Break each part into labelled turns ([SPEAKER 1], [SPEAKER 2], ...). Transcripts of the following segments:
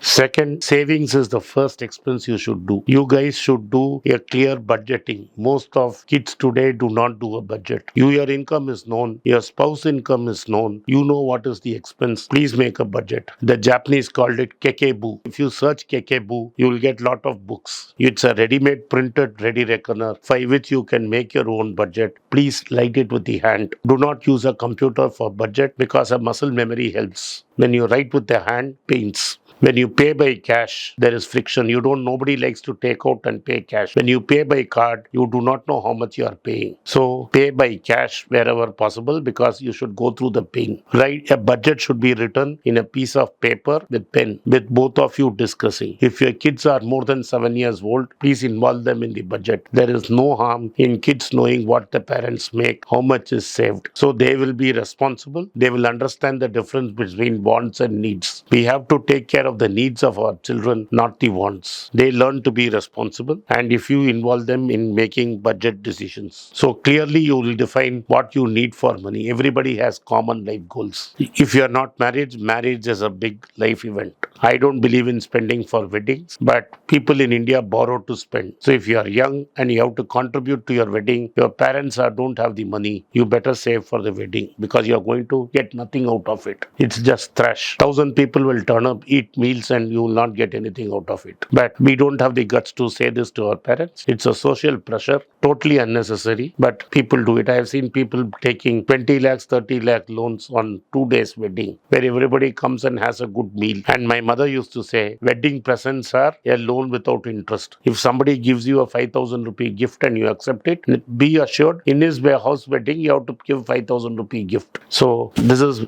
[SPEAKER 1] Second, savings is the first expense you should do. You guys should do a clear budgeting. Most of kids today do not do a budget. Your income is known, your spouse income is known. You know what is the expense. Please make a budget. The Japanese called it kekebu. If you search kekebu, you will get lot of books. It's a ready-made printed ready reckoner by which you can make your own budget. Please write it with the hand. Do not use a computer for budget because a muscle memory helps. When you write with the hand, pains. When you pay by cash, there is friction. Nobody likes to take out and pay cash. When you pay by card, you do not know how much you are paying. So pay by cash wherever possible because you should go through the pain. Right? A budget should be written in a piece of paper with pen, with both of you discussing. If your kids are more than 7 years old, please involve them in the budget. There is no harm in kids knowing what the parents make, how much is saved. So they will be responsible. They will understand the difference between wants and needs. We have to take care of the needs of our children, not the wants. They learn to be responsible, and if you involve them in making budget decisions. So clearly you will define what you need for money. Everybody has common life goals. If you are not married, marriage is a big life event. I don't believe in spending for weddings, but people in India borrow to spend. So if you are young and you have to contribute to your wedding, your parents don't have the money, you better save for the wedding because you are going to get nothing out of it. It's just trash. 1,000 people will turn up, eat meals, and you will not get anything out of it. But we don't have the guts to say this to our parents. It's a social pressure, totally unnecessary, but people do it. I have seen people taking 20 lakhs, 30 lakh loans on 2 days wedding, where everybody comes and has a good meal. And my mother used to say, wedding presents are a loan without interest. If somebody gives you a 5,000 rupee gift and you accept it, be assured in his house wedding, you have to give 5,000 rupee gift. So this is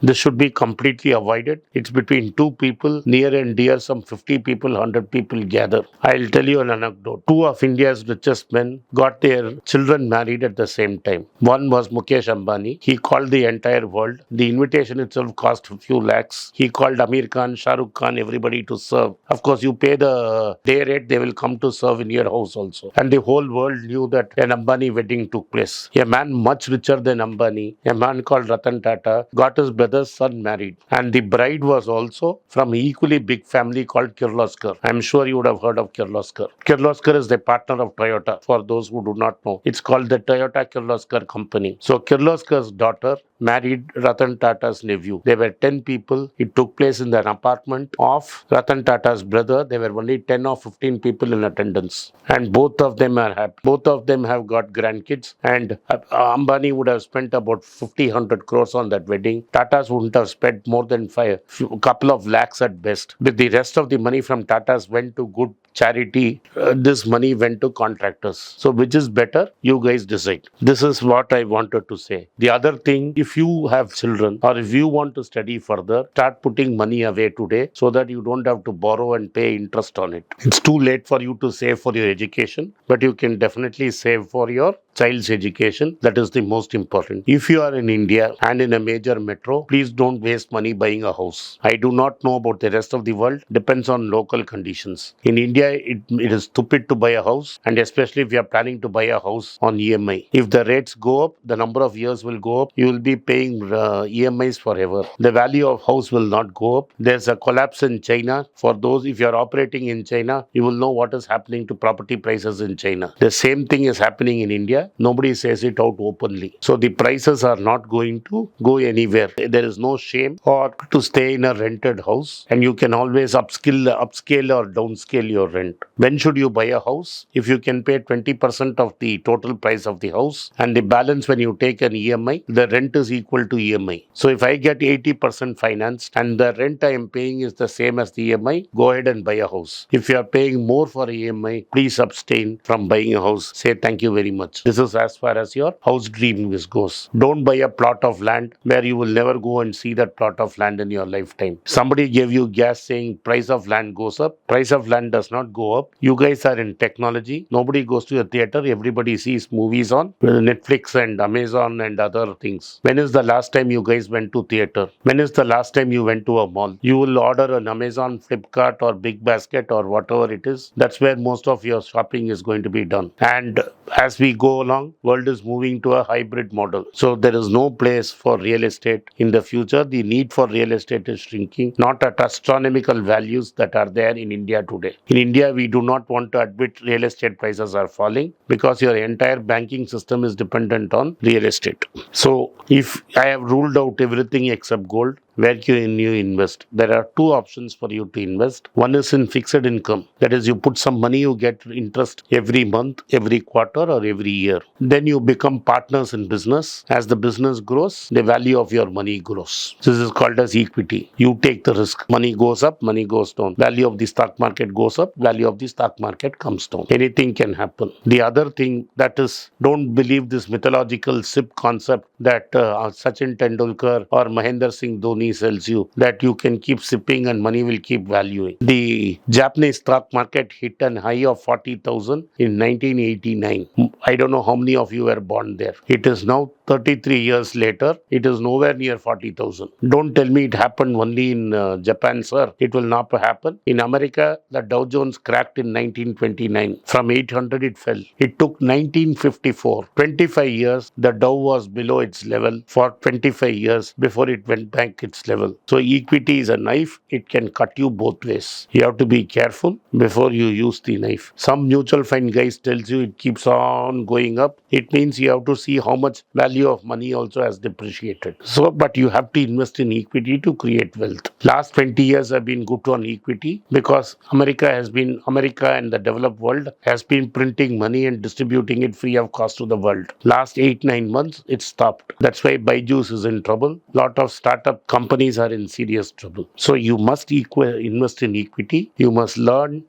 [SPEAKER 1] this should be completely avoided. It's between two people, near and dear, some 50 people, 100 people gather. I'll tell you an anecdote. Two of India's richest men got their children married at the same time. One was Mukesh Ambani. He called the entire world. The invitation itself cost a few lakhs. He called Amir Khan, Shah Rukh Khan, everybody to serve. Of course, you pay the day rate, they will come to serve in your house also. And the whole world knew that an Ambani wedding took place. A man much richer than Ambani, a man called Ratan Tata, got his brother's son married. And the bride was also from an equally big family called Kirloskar. I'm sure you would have heard of Kirloskar. Kirloskar is the partner of Toyota, for those who do not know. It's called the Toyota Kirloskar Company. So Kirloskar's daughter married Ratan Tata's nephew. There were 10 people. It took place in an apartment of Ratan Tata's brother. There were only 10 or 15 people in attendance. And both of them are happy. Both of them have got grandkids. And Ambani would have spent about 50-100 crores on that wedding. Tata's wouldn't have spent more than a couple of lakhs at best. But the rest of the money from Tata's went to good charity. This money went to contractors. So which is better? You guys decide. This is what I wanted to say. The other thing, if you have children or if you want to study further, start putting money away today so that you don't have to borrow and pay interest on it. It's too late for you to save for your education, but you can definitely save for your child's education. That is the most important. If you are in India and in a major metro, please don't waste money buying a house. I do not know about the rest of the world. Depends on local conditions. In India, it is stupid to buy a house, and especially if you are planning to buy a house on EMI. If the rates go up, the number of years will go up. You will be paying EMIs forever. The value of house will not go up. There's a collapse in China. For those, if you are operating in China, you will know what is happening to property prices in China. The same thing is happening in India. Nobody says it out openly. So the prices are not going to go anywhere. There is no shame or to stay in a rented house, and you can always upscale or downscale your rent. When should you buy a house? If you can pay 20% of the total price of the house, and the balance when you take an EMI, the rent is equal to EMI. So if I get 80% financed and the rent I am paying is the same as the EMI, go ahead and buy a house. If you are paying more for EMI, please abstain from buying a house. Say thank you very much. This is as far as your house dream goes. Don't buy a plot of land where you will never go and see that plot of land in your lifetime. Somebody gave you gas saying price of land goes up. Price of land does not go up. You guys are in technology. Nobody goes to a theater. Everybody sees movies on Netflix and Amazon and other things. When When is the last time you guys went to theater? When is the last time you went to a mall? You will order an Amazon, Flipkart or Big Basket or whatever it is. That's where most of your shopping is going to be done. And as we go along, world is moving to a hybrid model. So there is no place for real estate in the future. The need for real estate is shrinking, not at astronomical values that are there in India today. In India, we do not want to admit real estate prices are falling because your entire banking system is dependent on real estate. So if I have ruled out everything except gold, where can you invest? There are two options for you to invest. One is in fixed income. That is, you put some money, you get interest every month, every quarter, or every year. Then you become partners in business. As the business grows, the value of your money grows. This is called as equity. You take the risk. Money goes up, money goes down. Value of the stock market goes up, value of the stock market comes down. Anything can happen. The other thing that is, don't believe this mythological SIP concept that Sachin Tendulkar or Mahendra Singh Dhoni sells you, that you can keep sipping and money will keep valuing. The Japanese stock market hit an high of 40,000 in 1989. I don't know how many of you were born there. It is now 33 years later. It is nowhere near 40,000. Don't tell me it happened only in Japan, sir. It will not happen. In America, the Dow Jones cracked in 1929. From 800 it fell. It took 1954. 25 years, the Dow was below its level for 25 years before it went back its level. So equity is a knife. It can cut you both ways. You have to be careful before you use the knife. Some mutual fund guys tells you it keeps on going up. It means you have to see how much value of money also has depreciated. So, but you have to invest in equity to create wealth. Last 20 years have been good on equity because America and the developed world has been printing money and distributing it free of cost to the world. Last 8-9 months, it stopped. That's why Byju's is in trouble. Lot of startup companies are in serious trouble. So you must invest in equity. You must learn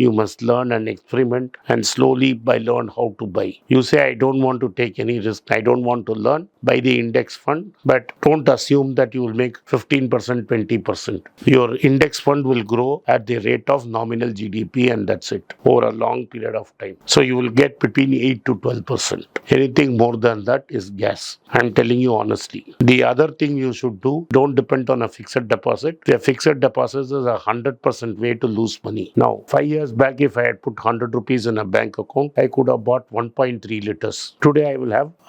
[SPEAKER 1] and experiment and slowly learn how to buy. You say, I don't want to take any risk. I don't want to learn. Buy the index fund, but don't assume that you will make 15%, 20%. Your index fund will grow at the rate of nominal GDP and that's it over a long period of time. So you will get between 8 to 12%. Anything more than that is gas. I'm telling you honestly. The other thing you should do, don't depend on a fixed deposit. A fixed deposit is a 100% way to lose money. Now, 5 years back, if I had put 100 rupees in a bank account, I could have bought 1.3 liters. Today,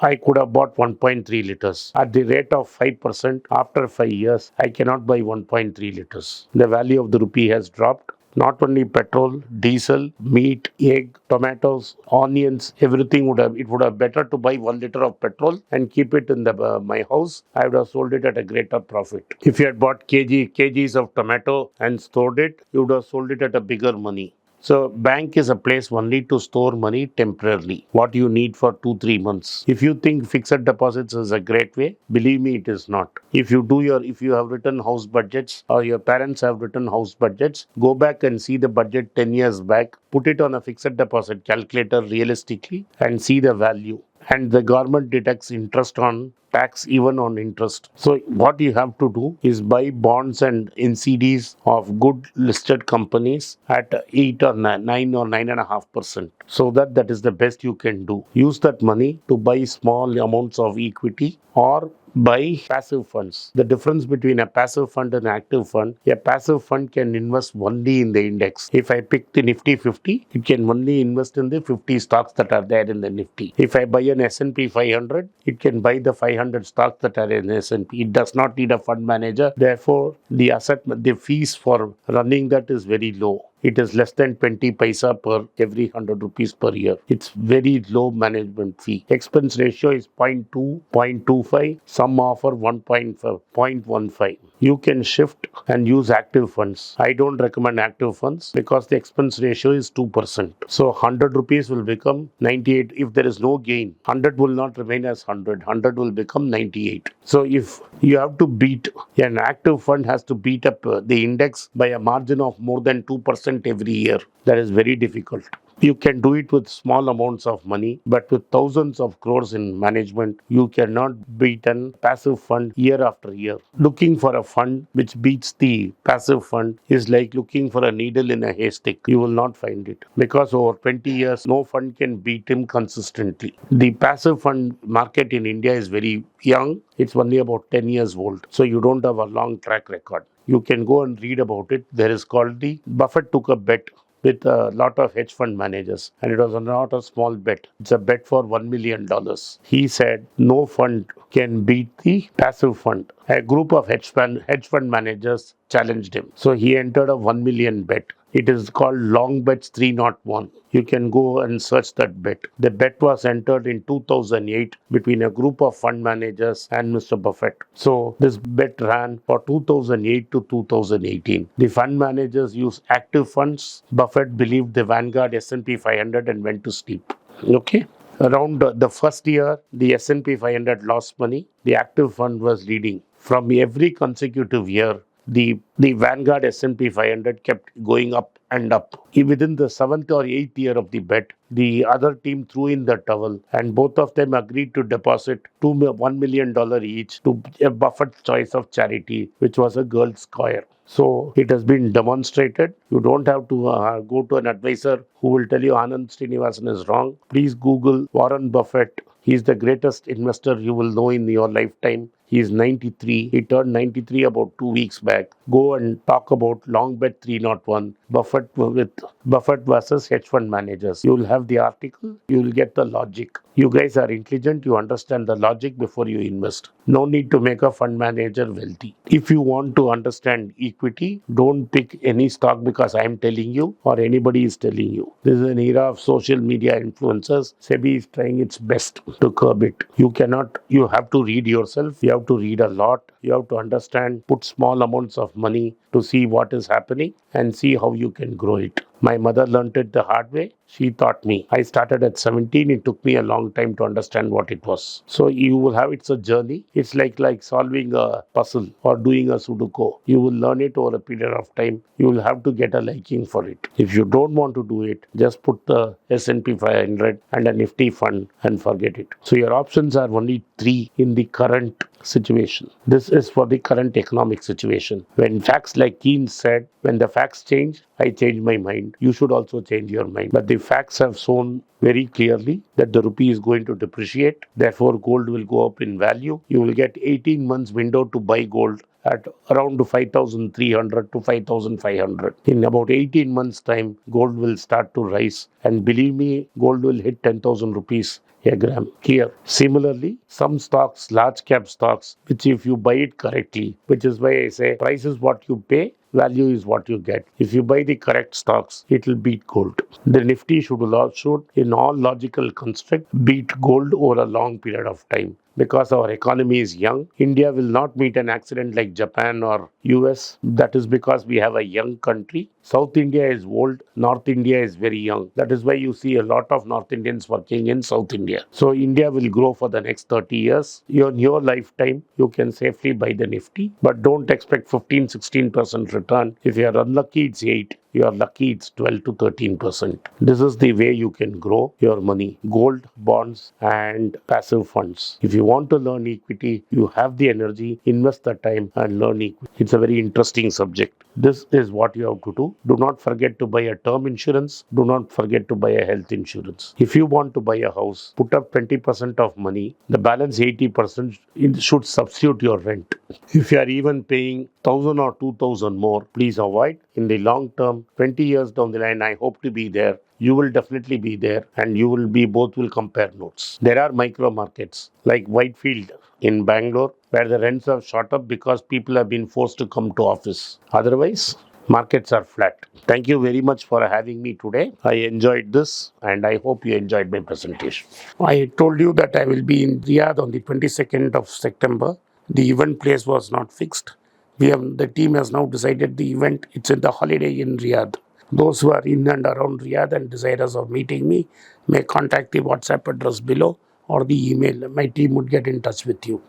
[SPEAKER 1] I could have bought 1.3 liters. At the rate of 5%, after 5 years, I cannot buy 1.3 liters. The value of the rupee has dropped. Not only petrol, diesel, meat, egg, tomatoes, onions, everything would have better to buy 1 liter of petrol and keep it in my house. I would have sold it at a greater profit. If you had bought kgs of tomato and stored it, you would have sold it at a bigger money. So bank is a place only to store money temporarily, what you need for 2-3 months. If you think fixed deposits is a great way, believe me, it is not. If you have written house budgets or your parents have written house budgets, go back and see the budget 10 years back, put it on a fixed deposit calculator realistically and see the value. And the government deducts interest on tax even on interest. So what you have to do is buy bonds and NCDs of good listed companies at 8 or 9 or 9.5%. So that is the best you can do. Use that money to buy small amounts of equity or buy passive funds. The difference between a passive fund and an active fund, a passive fund can invest only in the index. If I pick the Nifty 50, it can only invest in the 50 stocks that are there in the Nifty. If I buy an S&P 500, it can buy the 500 stocks that are in S&P. It does not need a fund manager. Therefore, the fees for running that is very low. It is less than 20 paisa per every 100 rupees per year. It's very low management fee. Expense ratio is 0.2, 0.25. Some offer 1.5, 0.15. You can shift and use active funds. I don't recommend active funds because the expense ratio is 2%. So 100 rupees will become 98 if there is no gain. 100 will not remain as 100. 100 will become 98. So if you have to an active fund has to beat up the index by a margin of more than 2% every year. That is very difficult. You can do it with small amounts of money, but with thousands of crores in management, you cannot beat a passive fund year after year. Looking for a fund which beats the passive fund is like looking for a needle in a haystack. You will not find it because over 20 years, no fund can beat him consistently. The passive fund market in India is very young. It's only about 10 years old. So you don't have a long track record. You can go and read about it. There is called the Buffett took a bet with a lot of hedge fund managers, and it was not a small bet. It's a bet for $1 million. He said no fund can beat the passive fund. A group of hedge fund managers challenged him. So he entered a 1 million bet. It is called Long Bets 301. You can go and search that bet. The bet was entered in 2008 between a group of fund managers and Mr. Buffett. So this bet ran for 2008 to 2018. The fund managers used active funds. Buffett believed the Vanguard S&P 500 and went to sleep. Okay. Around the first year, the S&P 500 lost money. The active fund was leading. From every consecutive year, the Vanguard S&P 500 kept going up and up. Within the seventh or eighth year of the bet, the other team threw in the towel, and both of them agreed to deposit $1 million each to Buffett's choice of charity, which was a girls' choir. So it has been demonstrated. You don't have to go to an advisor who will tell you Anand Srinivasan is wrong. Please Google Warren Buffett. He is the greatest investor you will know in your lifetime. He is 93. He turned 93 about 2 weeks back. Go and talk about Long Bet 301, Buffett versus hedge fund managers. You will have the article. You will get the logic. You guys are intelligent. You understand the logic before you invest. No need to make a fund manager wealthy. If you want to understand equity, don't pick any stock because I am telling you or anybody is telling you. This is an era of social media influencers. SEBI is trying its best to curb it. You have to read yourself. You have to read a lot. You have to understand, put small amounts of money to see what is happening and see how you can grow it. My mother learned it the hard way. She taught me. I started at 17. It took me a long time to understand what it was. So you will have it's a journey. It's like solving a puzzle or doing a Sudoku. You will learn it over a period of time. You will have to get a liking for it. If you don't want to do it, just put the S&P 500 and a Nifty fund and forget it. So your options are only three in the current situation. This is for the current economic situation. When facts like Keynes said, when the facts change, I change my mind. You should also change your mind. But the facts have shown very clearly that the rupee is going to depreciate. Therefore, gold will go up in value. You will get 18 months window to buy gold at around 5,300 to 5,500. In about 18 months' time, gold will start to rise. And believe me, gold will hit 10,000 rupees a gram here. Similarly, some stocks, large cap stocks, which if you buy it correctly, which is why I say price is what you pay, value is what you get. If you buy the correct stocks, it will beat gold. The Nifty should in all logical construct, beat gold over a long period of time. Because our economy is young, India will not meet an accident like Japan or US. That is because we have a young country. South India is old, North India is very young. That is why you see a lot of North Indians working in South India. So India will grow for the next 30 years. In your lifetime, you can safely buy the Nifty, but don't expect 15-16% return. If you are unlucky, it's 8. You are lucky, it's 12 to 13%. This is the way you can grow your money. Gold, bonds, and passive funds. If you want to learn equity, you have the energy, invest the time and learn equity. It's a very interesting subject. This is what you have to do. Do not forget to buy a term insurance. Do not forget to buy a health insurance. If you want to buy a house, put up 20% of money. The balance 80% should substitute your rent. If you are even paying 1,000 or 2,000 more, please avoid. In the long term, 20 years down the line, I hope to be there. You will definitely be there and both will compare notes. There are micro markets like Whitefield in Bangalore where the rents have shot up because people have been forced to come to office. Otherwise, markets are flat. Thank you very much for having me today. I enjoyed this and I hope you enjoyed my presentation. I told you that I will be in Riyadh on the 22nd of September. The event place was not fixed. The team has now decided the event. It's in the holiday in Riyadh. Those who are in and around Riyadh and desirous of meeting me may contact the WhatsApp address below or the email. My team would get in touch with you.